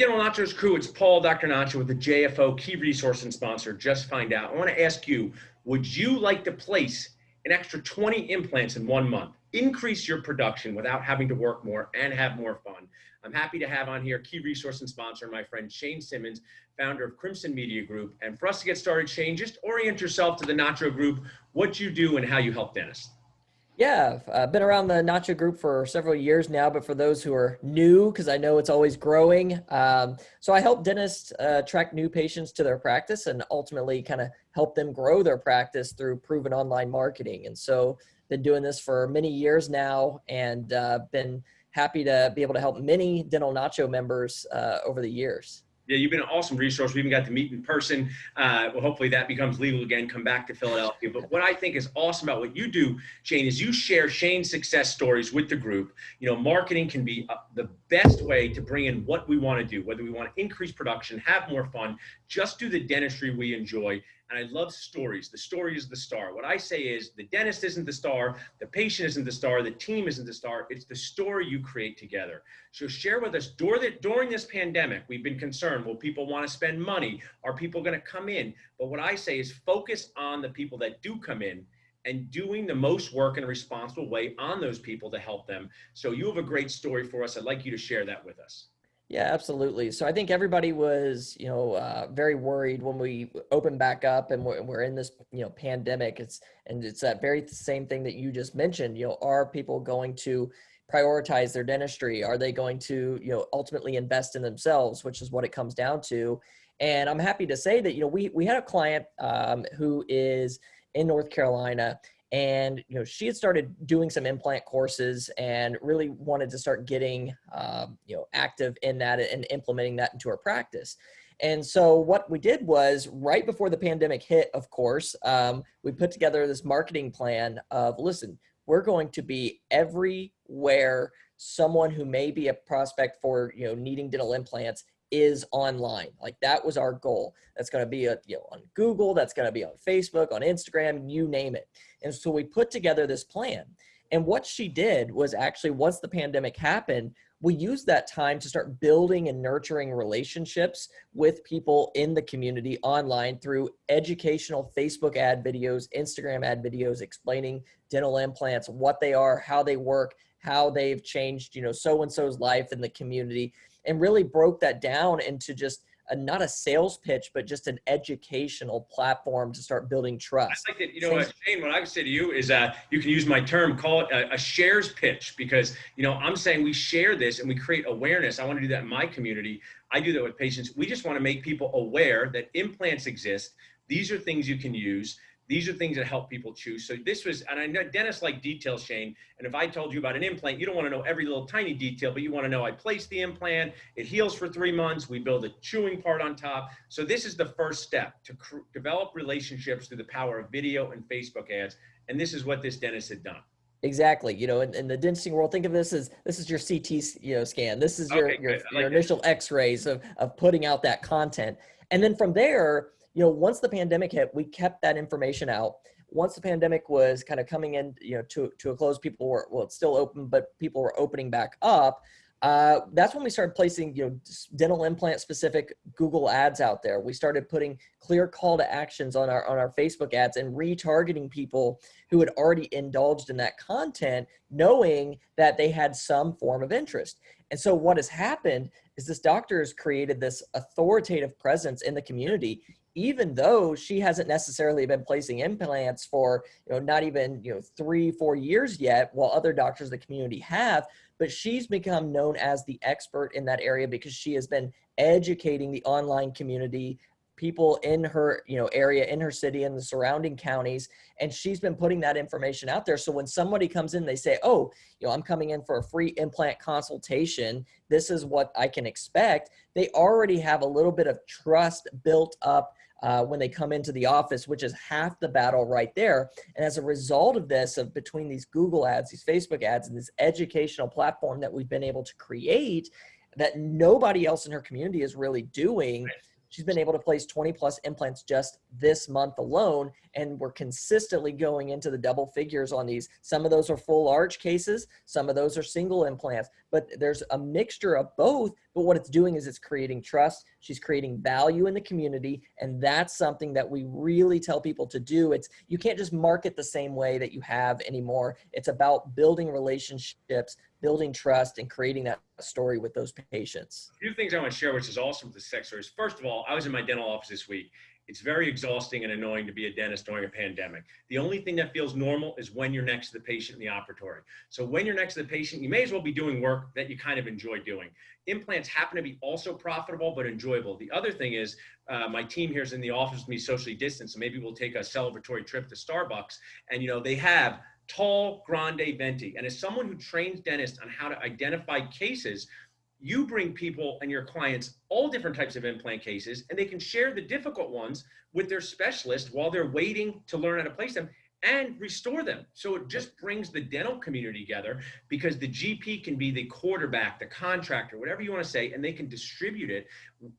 Dental Nachos crew, it's Paul, Dr. Nacho with the JFO key resource and sponsor, Just Find Out. I want to ask you, would you like to place an extra 20 implants in 1 month, increase your production without having to work more and have more fun? I'm happy to have on here key resource and sponsor, my friend Shane Simmons, founder of Crimson Media Group. And for us to get started, Shane, just orient yourself to the Nacho Group, what you do and how you help dentists. Yeah, I've been around the Nacho Group for several years now, but for those who are new, because I know it's always growing, so I help dentists attract new patients to their practice and ultimately kind of help them grow their practice through proven online marketing. And so been doing this for many years now and been happy to be able to help many Dental Nacho members over the years. Yeah, you've been an awesome resource. We even got to meet in person. Well, hopefully that becomes legal again, come back to Philadelphia. But what I think is awesome about what you do, Shane, is you share Shane's success stories with the group. You know, marketing can be the best way to bring in what we want to do, whether we want to increase production, have more fun, just do the dentistry we enjoy. And I love stories. The story is the star. What I say is the dentist isn't the star, the patient isn't the star, the team isn't the star. It's the story you create together. So share with us, during this pandemic, we've been concerned, will people want to spend money? Are people going to come in? But what I say is focus on the people that do come in and doing the most work in a responsible way on those people to help them. So you have a great story for us. I'd like you to share that with us. Yeah, absolutely. So I think everybody was, very worried when we opened back up and we're in this, pandemic. It's that very same thing that you just mentioned. Are people going to prioritize their dentistry? Are they going to, ultimately invest in themselves, which is what it comes down to. And I'm happy to say that, we had a client who is in North Carolina. And, she had started doing some implant courses and really wanted to start getting, active in that and implementing that into her practice. And so what we did was right before the pandemic hit, of course, we put together this marketing plan of, listen, we're going to be everywhere someone who may be a prospect for, needing dental implants is online. Like that was our goal. That's going to be on Google, that's going to be on Facebook, on Instagram, you name it. And so we put together this plan. And what she did was actually, once the pandemic happened, we used that time to start building and nurturing relationships with people in the community online through educational Facebook ad videos, Instagram ad videos, explaining dental implants, what they are, how they work, how they've changed, so-and-so's life in the community, and really broke that down into just not a sales pitch, but just an educational platform to start building trust. I like that. Shane, what I would say to you is you can use my term, call it a shares pitch, because, I'm saying we share this and we create awareness. I want to do that in my community. I do that with patients. We just want to make people aware that implants exist. These are things you can use. These are things that help people choose. So this was, and I know dentists like details, Shane. And if I told you about an implant, you don't want to know every little tiny detail, but you want to know I placed the implant, it heals for 3 months, we build a chewing part on top. So this is the first step to develop relationships through the power of video and Facebook ads. And this is what this dentist had done. Exactly. In the dentistry world, think of this is your CT, scan. This is your initial x-rays of putting out that content. And then from there, once the pandemic hit, we kept that information out. Once the pandemic was kind of coming in, to a close, people were, well, it's still open, but people were opening back up. That's when we started placing, dental implant specific Google ads out there. We started putting clear call to actions on our Facebook ads and retargeting people who had already indulged in that content, knowing that they had some form of interest. And so what has happened is this doctor has created this authoritative presence in the community, even though she hasn't necessarily been placing implants for, not even, 3-4 years yet, while other doctors in the community have, but she's become known as the expert in that area because she has been educating the online community, people in her, area, in her city, and the surrounding counties. And she's been putting that information out there. So when somebody comes in, they say, oh, I'm coming in for a free implant consultation. This is what I can expect. They already have a little bit of trust built up when they come into the office, which is half the battle right there. And as a result of this, between these Google ads, these Facebook ads, and this educational platform that we've been able to create that nobody else in her community is really doing, she's been able to place 20 plus implants just this month alone. And we're consistently going into the double figures on these. Some of those are full arch cases. Some of those are single implants, but there's a mixture of both. But what it's doing is it's creating trust. She's creating value in the community. And that's something that we really tell people to do. You can't just market the same way that you have anymore. It's about building relationships, building trust, and creating that story with those patients. A few things I want to share, which is awesome with the sex stories. First of all, I was in my dental office this week. It's very exhausting and annoying to be a dentist during a pandemic. The only thing that feels normal is when you're next to the patient in the operatory. So when you're next to the patient, you may as well be doing work that you kind of enjoy doing. Implants happen to be also profitable, but enjoyable. The other thing is my team here is in the office with me socially distanced. So maybe we'll take a celebratory trip to Starbucks, and they have tall grande venti. And as someone who trains dentists on how to identify cases, you bring people and your clients all different types of implant cases, and they can share the difficult ones with their specialist while they're waiting to learn how to place them and restore them. So it just brings the dental community together, because the GP can be the quarterback, the contractor, whatever you want to say, and they can distribute it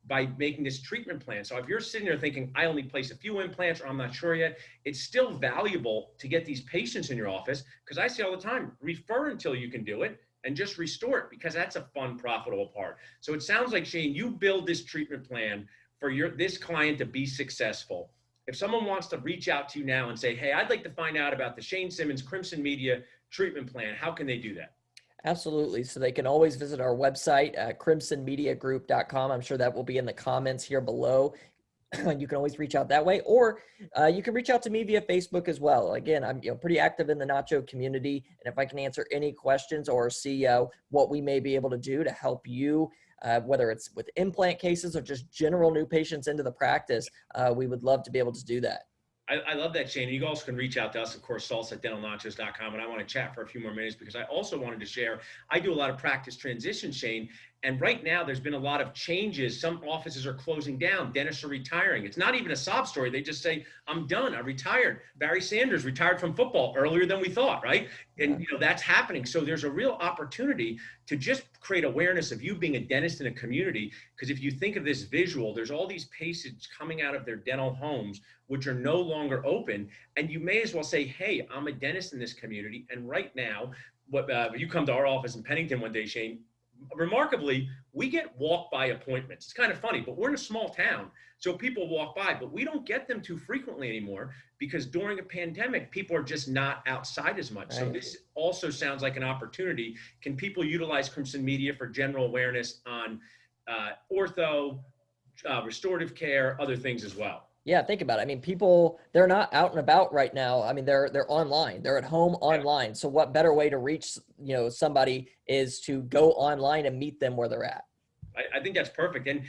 by making this treatment plan. So if you're sitting there thinking, I only place a few implants, or I'm not sure yet, it's still valuable to get these patients in your office, because I say all the time, refer until you can do it, and just restore it, because that's a fun, profitable part. So it sounds like, Shane, you build this treatment plan for this client to be successful. If someone wants to reach out to you now and say, hey, I'd like to find out about the Shane Simmons Crimson Media treatment plan, how can they do that? Absolutely. So they can always visit our website at crimsonmediagroup.com. I'm sure that will be in the comments here below. You can always reach out that way, or you can reach out to me via Facebook as well. Again, I'm pretty active in the Nacho community, and if I can answer any questions or see what we may be able to do to help you, whether it's with implant cases or just general new patients into the practice, we would love to be able to do that. I love that, Shane. You also can reach out to us, of course, salsa@dentalnachos.com. And I want to chat for a few more minutes, because I also wanted to share, I do a lot of practice transition, Shane. And right now there's been a lot of changes. Some offices are closing down. Dentists are retiring. It's not even a sob story. They just say, I'm done. I retired. Barry Sanders retired from football earlier than we thought, right? And that's happening. So there's a real opportunity to just create awareness of you being a dentist in a community. Because if you think of this visual, there's all these patients coming out of their dental homes, which are no longer open. And you may as well say, hey, I'm a dentist in this community. And right now, you come to our office in Pennington one day, Shane, remarkably, we get walk-by appointments. It's kind of funny, but we're in a small town, so people walk by, but we don't get them too frequently anymore, because during a pandemic, people are just not outside as much. Right. So this also sounds like an opportunity. Can people utilize Crimson Media for general awareness on ortho, restorative care, other things as well? Yeah, think about it. I mean, people, they're not out and about right now. I mean, they're online. They're at home online. Yeah. So what better way to reach, somebody is to go online and meet them where they're at. I think that's perfect. And,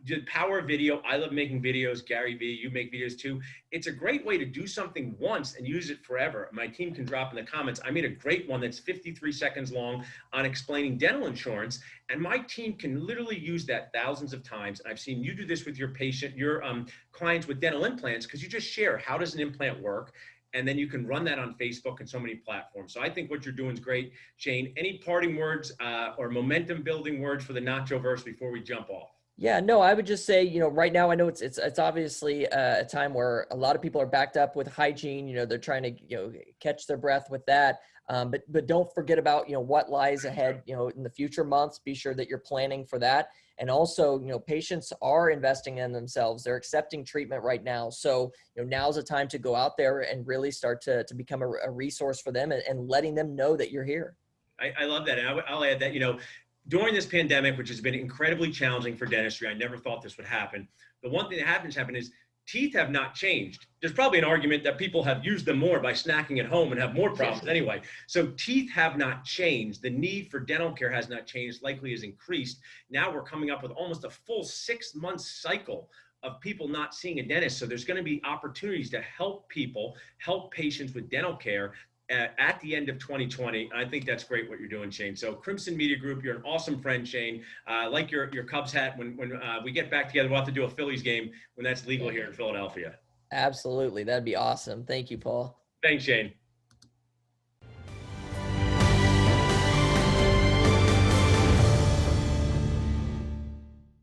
the power of video. I love making videos. Gary V, you make videos too. It's a great way to do something once and use it forever. My team can drop in the comments. I made a great one that's 53 seconds long on explaining dental insurance. And my team can literally use that thousands of times. And I've seen you do this with your clients with dental implants, because you just share, how does an implant work? And then you can run that on Facebook and so many platforms. So I think what you're doing is great. Shane, any parting words or momentum building words for the Nacho verse before we jump off? Yeah, no, I would just say, right now I know it's obviously a time where a lot of people are backed up with hygiene. They're trying to, catch their breath with that. But don't forget about, what lies ahead, in the future months. Be sure that you're planning for that. And also, patients are investing in themselves. They're accepting treatment right now. So, now's the time to go out there and really start to become a resource for them, and letting them know that you're here. I love that. And I'll add that, during this pandemic, which has been incredibly challenging for dentistry, I never thought this would happen. The one thing that happened is teeth have not changed. There's probably an argument that people have used them more by snacking at home and have more problems anyway. So teeth have not changed. The need for dental care has not changed, likely has increased. Now we're coming up with almost a full 6-month cycle of people not seeing a dentist. So there's going to be opportunities to help patients with dental care at the end of 2020. I think that's great what you're doing, Shane. So Crimson Media Group, you're an awesome friend, Shane. Like your Cubs hat. When we get back together, we'll have to do a Phillies game when that's legal here in Philadelphia. Absolutely. That'd be awesome. Thank you, Paul. Thanks, Shane.